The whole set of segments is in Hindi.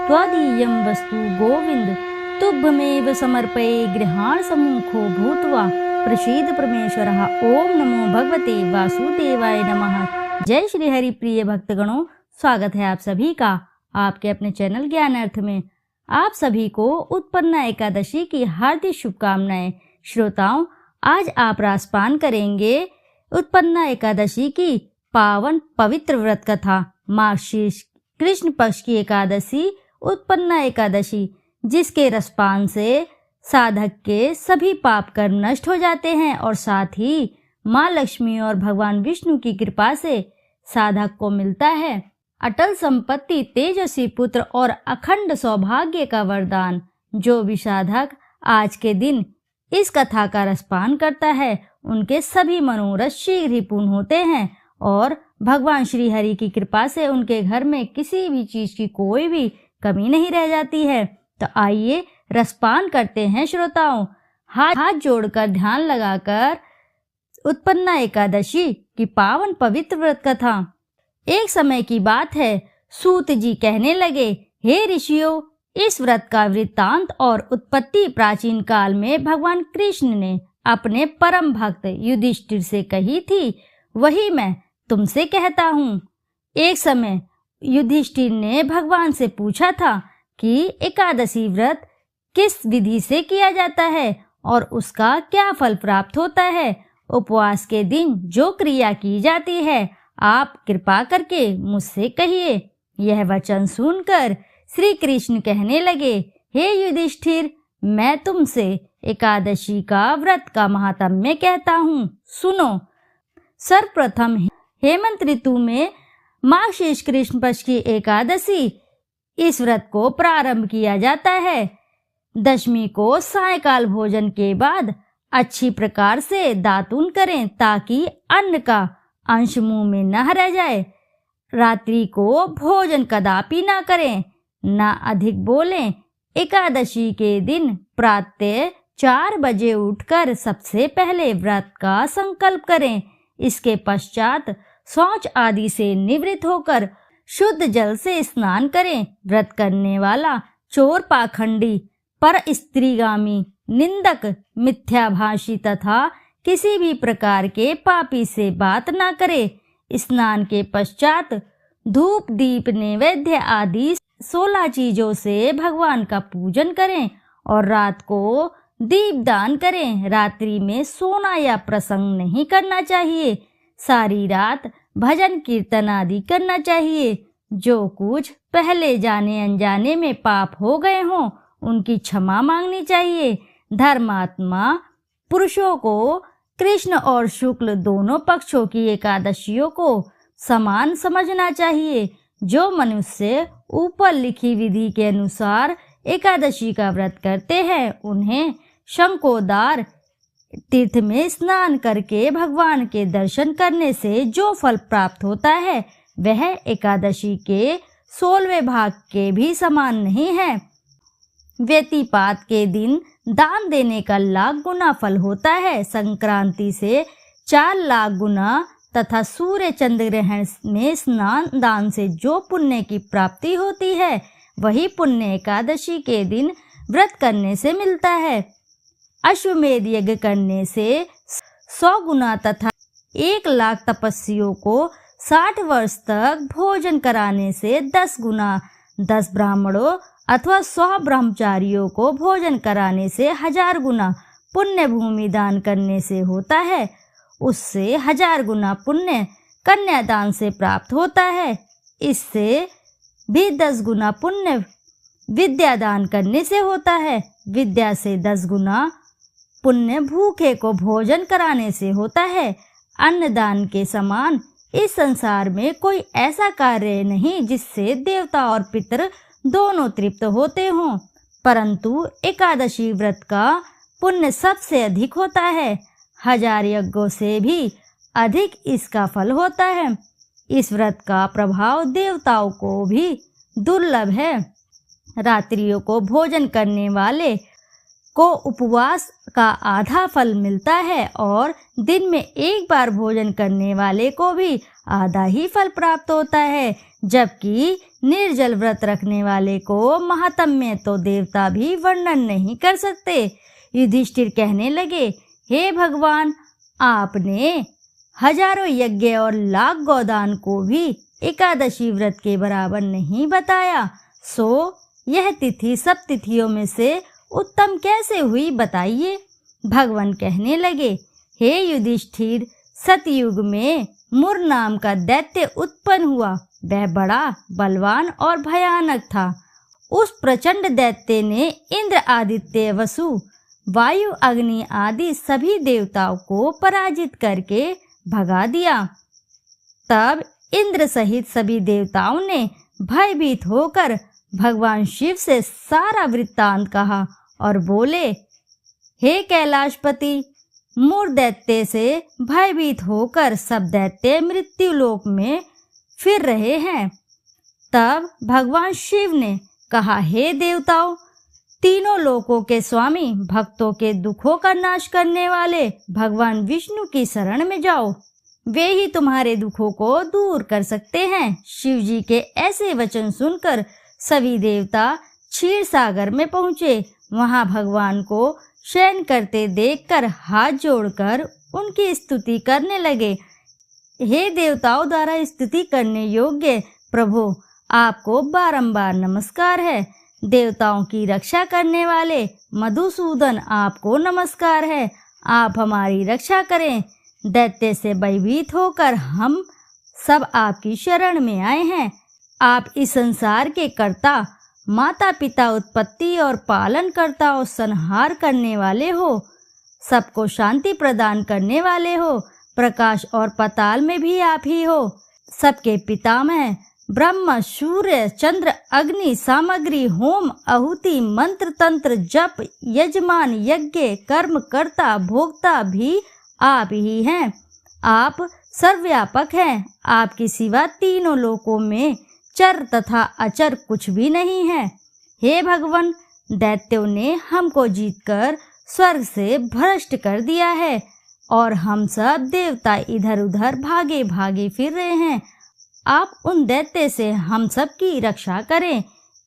त्वदीयं वस्तु गोविंद तुभ्यमेव समर्पये गृहाण सम्मुखो भूत्वा प्रसीद परमेश्वरः। ओम नमो भगवते वासुदेवाय नमः। जय श्री हरि प्रिय भक्तगणों, स्वागत है आप सभी का आपके अपने चैनल ज्ञान अर्थ में। आप सभी को उत्पन्ना एकादशी की हार्दिक शुभकामनाएं। श्रोताओं, आज आप रासपान करेंगे उत्पन्ना एकादशी की पावन पवित्र व्रत कथा, मार्गशीर्ष कृष्ण पक्ष की एकादशी उत्पन्ना एकादशी, जिसके रसपान से साधक के सभी पाप कर नष्ट हो जाते हैं और साथ ही माँ लक्ष्मी और भगवान विष्णु की कृपा से साधक को मिलता है अटल संपत्ति, तेजस्वी पुत्र और अखंड सौभाग्य का वरदान। जो भी साधक आज के दिन इस कथा का रसपान करता है, उनके सभी मनोरथ शीघ्र ही पूर्ण होते हैं और भगवान श्री हरि की कृपा से उनके घर में किसी भी चीज की कोई भी कमी नहीं रह जाती है। तो आइए रसपान करते हैं श्रोताओं। हाथ जोड़कर ध्यान लगाकर उत्पन्ना एकादशी की पावन पवित्र व्रत कथा। एक समय की बात है, सूत जी कहने लगे, हे ऋषियों, इस व्रत का वृत्तांत और उत्पत्ति प्राचीन काल में भगवान कृष्ण ने अपने परम भक्त युधिष्ठिर से कही थी, वही मैं तुमसे कहता हूँ। एक समय युधिष्ठिर ने भगवान से पूछा था कि एकादशी व्रत किस विधि से किया जाता है और उसका क्या फल प्राप्त होता है। उपवास के दिन जो क्रिया की जाती है, आप कृपा करके मुझसे कहिए। यह वचन सुनकर श्री कृष्ण कहने लगे, हे युधिष्ठिर, मैं तुमसे एकादशी का व्रत का महात्म्य कहता हूँ, सुनो। सर्वप्रथम हेमंत ऋतु में मार्गशीर्ष कृष्ण पक्ष की एकादशी, इस व्रत को प्रारंभ किया जाता है। दशमी को सायकाल भोजन के बाद अच्छी प्रकार से दातून करें ताकि अन्न का अंश मुंह में न रह जाए। रात्रि को भोजन कदापि ना करें, ना अधिक बोलें। एकादशी के दिन प्रातः 4 बजे उठकर सबसे पहले व्रत का संकल्प करें। इसके पश्चात शौच आदि से निवृत्त होकर शुद्ध जल से स्नान करें। व्रत करने वाला चोर, पाखंडी, पर स्त्रीगामी, निंदक, मिथ्याभाषी तथा किसी भी प्रकार के पापी से बात ना करे। स्नान के पश्चात धूप, दीप, नैवेद्य आदि 16 चीजों से भगवान का पूजन करें और रात को दीपदान करें। रात्रि में सोना या प्रसंग नहीं करना चाहिए। सारी रात भजन कीर्तन आदि करना चाहिए। जो कुछ पहले जाने अनजाने में पाप हो गए हों, उनकी क्षमा मांगनी चाहिए। धर्मात्मा पुरुषों को कृष्ण और शुक्ल दोनों पक्षों की एकादशियों को समान समझना चाहिए। जो मनुष्य ऊपर लिखी विधि के अनुसार एकादशी का व्रत करते हैं, उन्हें शंकोदार तीर्थ में स्नान करके भगवान के दर्शन करने से जो फल प्राप्त होता है, वह एकादशी के 16वें भाग के भी समान नहीं है। व्यतिपात के दिन दान देने का लाख गुना फल होता है। संक्रांति से 4 लाख गुना तथा सूर्य चंद्र ग्रहण में स्नान दान से जो पुण्य की प्राप्ति होती है, वही पुण्य एकादशी के दिन व्रत करने से मिलता है। अश्वमेध यज्ञ करने से 100 गुना तथा 1 लाख तपस्वियों को 60 वर्ष तक भोजन कराने से 10 गुना, 10 ब्राह्मणों अथवा 100 ब्रह्मचारियों को भोजन कराने से 1000 गुना पुण्य भूमि दान करने से होता है। उससे 1000 गुना पुण्य कन्यादान से प्राप्त होता है। इससे भी 10 गुना पुण्य विद्या दान करने से होता है। विद्या से 10 गुना पुण्य भूखे को भोजन कराने से होता है। अन्नदान के समान इस संसार में कोई ऐसा कार्य नहीं जिससे देवता और पितर दोनों तृप्त होते हों, परंतु एकादशी व्रत का पुण्य सबसे अधिक होता है। 1000 यज्ञों से भी अधिक इसका फल होता है। इस व्रत का प्रभाव देवताओं को भी दुर्लभ है। रात्रियों को भोजन करने वाले को उपवास का आधा फल मिलता है और दिन में एक बार भोजन करने वाले को भी आधा ही फल प्राप्त होता है, जबकि निर्जल व्रत रखने वाले को महात्म्य तो देवता भी वर्णन नहीं कर सकते। युधिष्ठिर कहने लगे, हे भगवान, आपने हजारों यज्ञ और लाख गोदान को भी एकादशी व्रत के बराबर नहीं बताया, सो यह तिथि सब तिथियों में से उत्तम कैसे हुई, बताइए। भगवान कहने लगे, हे युधिष्ठिर, सतयुग में मुर नाम का दैत्य उत्पन्न हुआ। वह बड़ा बलवान और भयानक था। उस प्रचंड दैत्य ने इंद्र, आदित्य, वसु, वायु, अग्नि आदि सभी देवताओं को पराजित करके भगा दिया। तब इंद्र सहित सभी देवताओं ने भयभीत होकर भगवान शिव से सारा वृत्तांत कहा और बोले, हे कैलाशपति, मूर दैत्य से भयभीत होकर सब दैत्य मृत्यु लोक में फिर रहे हैं। तब भगवान शिव ने कहा, हे देवताओं, तीनों लोकों के स्वामी, भक्तों के दुखों का नाश करने वाले भगवान विष्णु की शरण में जाओ, वे ही तुम्हारे दुखों को दूर कर सकते हैं। शिव जी के ऐसे वचन सुनकर सभी देवता क्षीर सागर में पहुँचे। वहाँ भगवान को शयन करते देखकर हाथ जोड़कर उनकी स्तुति करने लगे। हे देवताओं द्वारा स्तुति करने योग्य प्रभु, आपको बारंबार नमस्कार है। देवताओं की रक्षा करने वाले मधुसूदन, आपको नमस्कार है। आप हमारी रक्षा करें। दैत्य से भयभीत होकर हम सब आपकी शरण में आए हैं। आप इस संसार के कर्ता, माता पिता, उत्पत्ति और पालन करता और संहार करने वाले हो, सबको शांति प्रदान करने वाले हो। प्रकाश और पाताल में भी आप ही हो। सबके पितामह ब्रह्म, सूर्य, चंद्र, अग्नि, सामग्री, होम, आहुति, मंत्र, तंत्र, जप, यजमान, यज्ञ, कर्म, कर्ता, भोक्ता भी आप ही हैं। आप सर्वव्यापक हैं। आपके सिवा तीनों लोकों में चर तथा अचर कुछ भी नहीं है। हे भगवान, दैत्यों ने हमको जीतकर स्वर्ग से भ्रष्ट कर दिया है और हम सब देवता इधर उधर भागे भागे फिर रहे हैं। आप उन दैत्य से हम सब की रक्षा करें।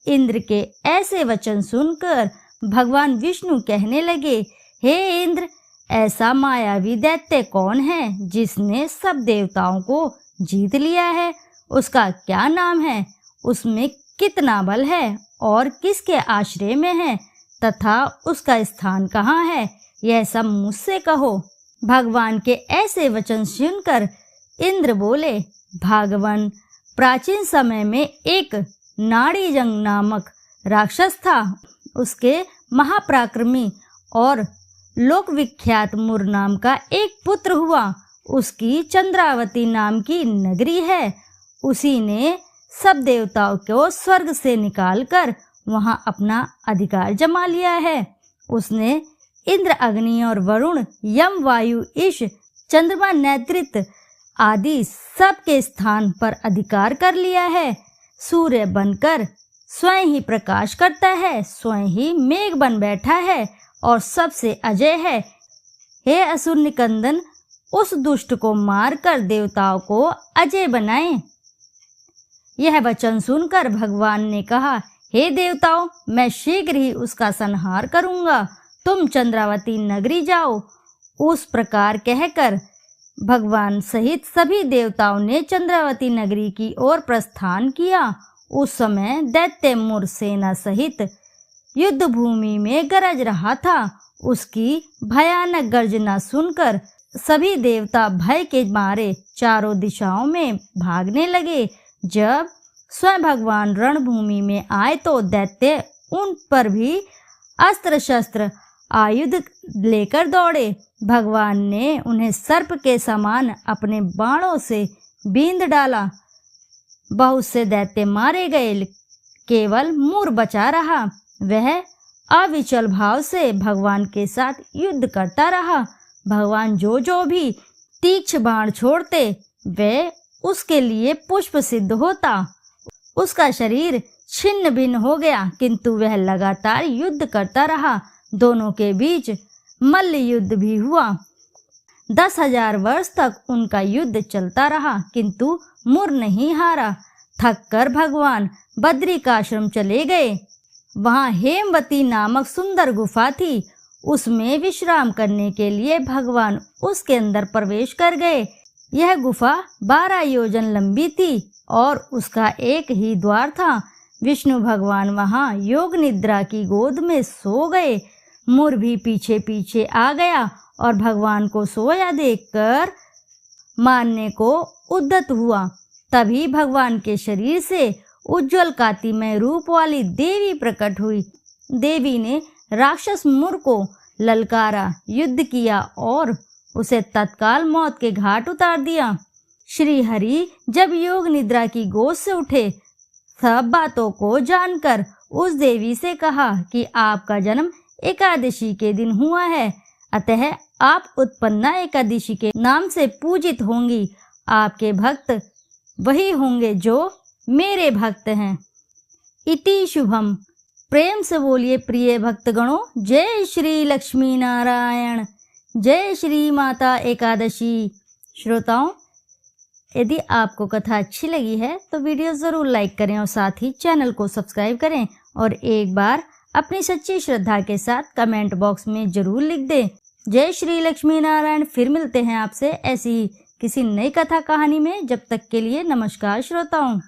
इंद्र के ऐसे वचन सुनकर भगवान विष्णु कहने लगे, हे इंद्र, ऐसा मायावी दैत्य कौन है जिसने सब देवताओं को जीत लिया है? उसका क्या नाम है? उसमें कितना बल है और किसके आश्रय में है तथा उसका स्थान कहाँ है? यह सब मुझसे कहो। भगवान के ऐसे वचन सुनकर इंद्र बोले, भगवान, प्राचीन समय में एक नाड़ीजंग नामक राक्षस था। उसके महापराक्रमी और लोक विख्यात मुर नाम का एक पुत्र हुआ। उसकी चंद्रावती नाम की नगरी है। उसी ने सब देवताओं को स्वर्ग से निकालकर वहां अपना अधिकार जमा लिया है। उसने इंद्र, अग्नि और वरुण, यम, वायु, ईश, चंद्रमा, नैत्रित आदि सब के स्थान पर अधिकार कर लिया है। सूर्य बनकर स्वयं ही प्रकाश करता है, स्वयं ही मेघ बन बैठा है और सबसे अजय है। हे असुर निकंदन, उस दुष्ट को मारकर देवताओं को अजय बनाएं। यह वचन सुनकर भगवान ने कहा, हे देवताओं, मैं शीघ्र ही उसका संहार करूंगा। तुम चंद्रावती नगरी जाओ। उस प्रकार कहकर भगवान सहित सभी देवताओं ने चंद्रावती नगरी की ओर प्रस्थान किया। उस समय दैत्य मुर सेना सहित युद्ध भूमि में गरज रहा था। उसकी भयानक गर्जना सुनकर सभी देवता भय के मारे चारों दिशाओं में भागने लगे। जब स्वयं भगवान रणभूमि में आए तो दैत्य उन पर भी अस्त्र शस्त्र आयुध लेकर दौड़े। भगवान ने उन्हें सर्प के समान अपने बाणों से बींध डाला। बहुत से दैत्य मारे गए, केवल मुर बचा रहा। वह अविचल भाव से भगवान के साथ युद्ध करता रहा। भगवान जो भी तीक्ष्ण बाण छोड़ते वे उसके लिए पुष्प सिद्ध होता। उसका शरीर छिन्न भिन्न हो गया, किंतु वह लगातार युद्ध करता रहा। दोनों के बीच मल्ल युद्ध भी हुआ। 10,000 वर्ष तक उनका युद्ध चलता रहा, किंतु मुर नहीं हारा। थक कर भगवान बद्रिकाश्रम चले गए। वहाँ हेमवती नामक सुंदर गुफा थी। उसमें विश्राम करने के लिए भगवान उसके अंदर प्रवेश कर गए। यह गुफा 12 योजन लंबी थी और उसका एक ही द्वार था। विष्णु भगवान वहाँ योग निद्रा की गोद में सो गए। मुर भी पीछे पीछे आ गया और भगवान को सोया देखकर मारने को उद्यत हुआ। तभी भगवान के शरीर से उज्जवल कांतिमय रूप वाली देवी प्रकट हुई। देवी ने राक्षस मुर को ललकारा, युद्ध किया और उसे तत्काल मौत के घाट उतार दिया। श्री हरि जब योग निद्रा की गोद से उठे, सब बातों को जानकर उस देवी से कहा कि आपका जन्म एकादशी के दिन हुआ है, अतः आप उत्पन्ना एकादशी के नाम से पूजित होंगी। आपके भक्त वही होंगे जो मेरे भक्त हैं। इति शुभम। प्रेम से बोलिए प्रिय भक्तगणों, जय श्री लक्ष्मी नारायण, जय श्री माता एकादशी। श्रोताओं, यदि आपको कथा अच्छी लगी है तो वीडियो ज़रूर लाइक करें और साथ ही चैनल को सब्सक्राइब करें और एक बार अपनी सच्ची श्रद्धा के साथ कमेंट बॉक्स में ज़रूर लिख दें। जय श्री लक्ष्मी नारायण। फिर मिलते हैं आपसे ऐसी किसी नई कथा कहानी में। जब तक के लिए नमस्कार श्रोताओं।